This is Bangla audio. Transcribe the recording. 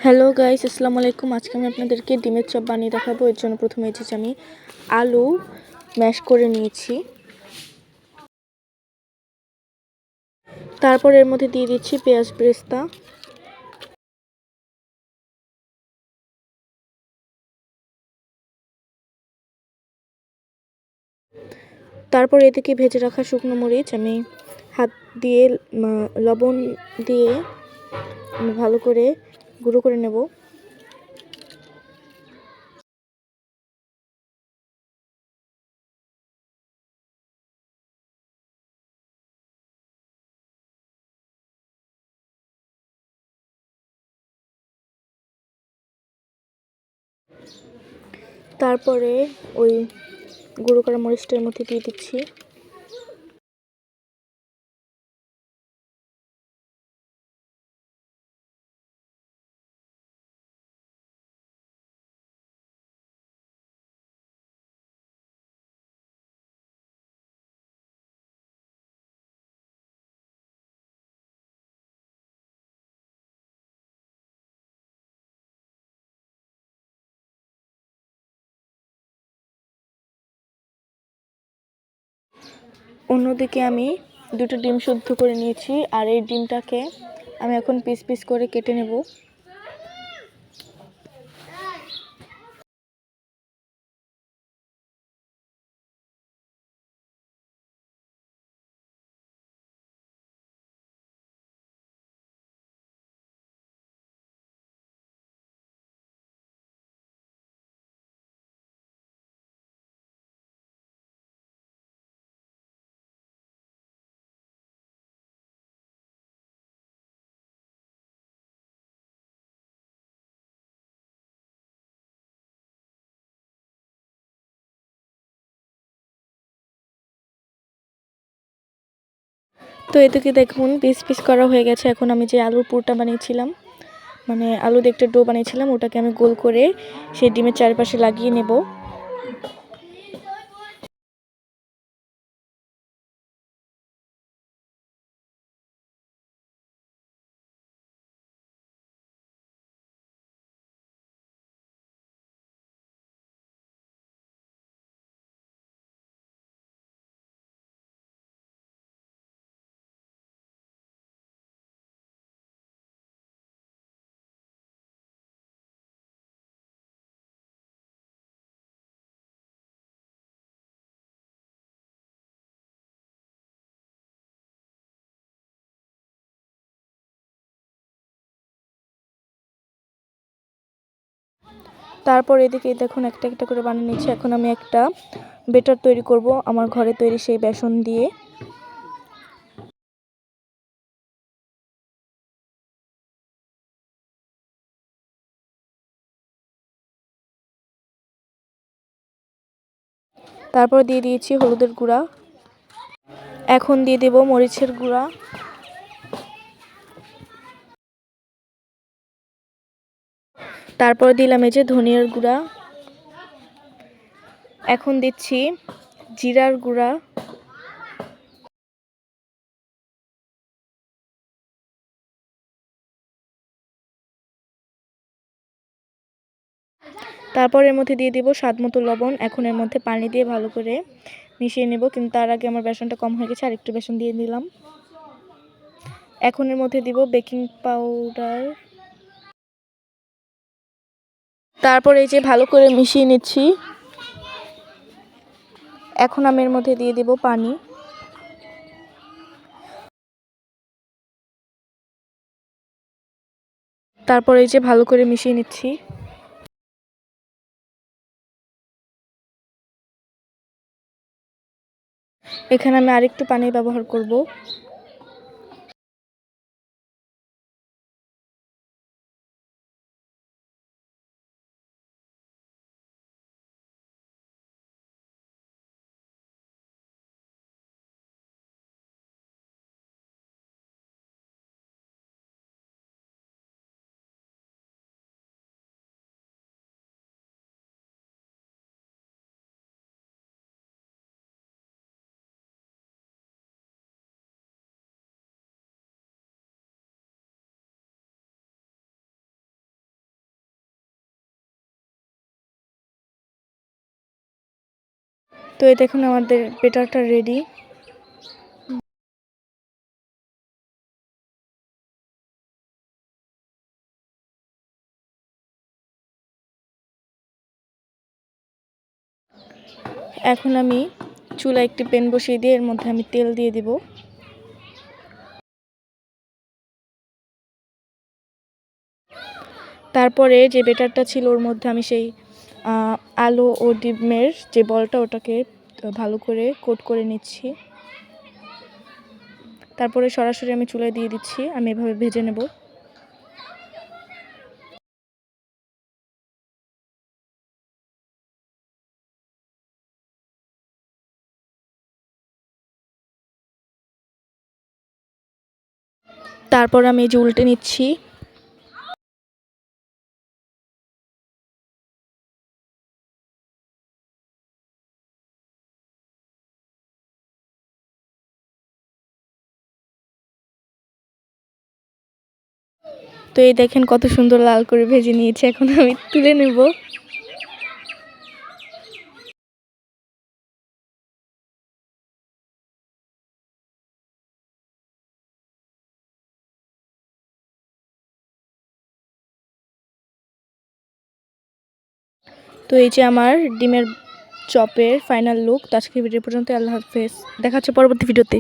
হ্যালো গাইস, আসসালামু আলাইকুম। আজকে আমি আপনাদেরকে ডিমের চপ বানিয়ে দেখাবো। এর জন্য প্রথমে আমি আলু ম্যাশ করে নিয়েছি। তারপর এর মধ্যে দিয়ে দিচ্ছি পেঁয়াজ বেরেস্তা। তারপর এদিকে ভেজে রাখা শুকনো মরিচ আমি হাত দিয়ে লবণ দিয়ে ভালো করে গুঁড়ো করে নেব। তারপরে ওই গুঁড়ো করা মরিচটার মধ্যে দিয়ে দিচ্ছি। অন্যদিকে আমি দুটো ডিম সিদ্ধ করে নিয়েছি, আর এই ডিমটাকে আমি এখন পিস পিস করে কেটে নেব। তো এদিকে দেখুন পিস পিস করা হয়ে গেছে। এখন আমি যে আলুর পুরটা বানিয়েছিলাম, মানে আলু দিয়ে একটা ডো বানিয়েছিলাম, ওটাকে আমি গোল করে সেই ডিমের চারপাশে লাগিয়ে নেব। তারপর এদিকে দেখুন একটা একটা করে বানিয়ে নিচ্ছি। এখন আমি একটা বেটার তৈরি করব আমার ঘরে তৈরি সেই বেসন দিয়ে। তারপর দিয়ে দিয়েছি হলুদের গুঁড়া। এখন দিয়ে দেব মরিচের গুঁড়া। তারপর দিলাম এই যে ধনিয়ার গুঁড়া। এখন দিচ্ছি জিরার গুঁড়া। তারপর এর মধ্যে দিয়ে দিব স্বাদ মতো লবণ। এখন এর মধ্যে পানি দিয়ে ভালো করে মিশিয়ে নেব, কিন্তু তার আগে আমার বেসনটা কম হয়ে গেছে, আর একটু বেসন দিয়ে দিলাম। এখন এর মধ্যে দিব বেকিং পাউডার। তারপর এই যে ভালো করে মিশিয়ে নিচ্ছি। এখন আমি এর মধ্যে দিয়ে দেব পানি। তারপর এই যে ভালো করে মিশিয়ে নিচ্ছি। এখানে আমি আরেকটু পানি ব্যবহার করব। তো এই দেখুন আমাদের বেটারটা রেডি। এখন আমি চুলায় একটি প্যান বসিয়ে দিয়ে এর মধ্যে আমি তেল দিয়ে দিব। তারপরে যে বেটারটা ছিল ওর মধ্যে আমি সেই আলু ও ডিমের যে বলটা ওটাকে ভালো করে কোট করে নিচ্ছি। তারপরে সরাসরি আমি চুলায় দিয়ে দিচ্ছি, আমি এভাবে ভেজে নেব। তারপর আমি এই যে উল্টে নিচ্ছি। তো এই দেখেন কত সুন্দর লাল করে ভেজে নিয়েছি, এখন আমি তুলে নেব। তো এই যে আমার ডিমের চপের ফাইনাল লুক। তো আজকে ভিডিও পর্যন্ত, আল্লাহ হাফেজ, দেখা হচ্ছে পরবর্তী ভিডিওতে।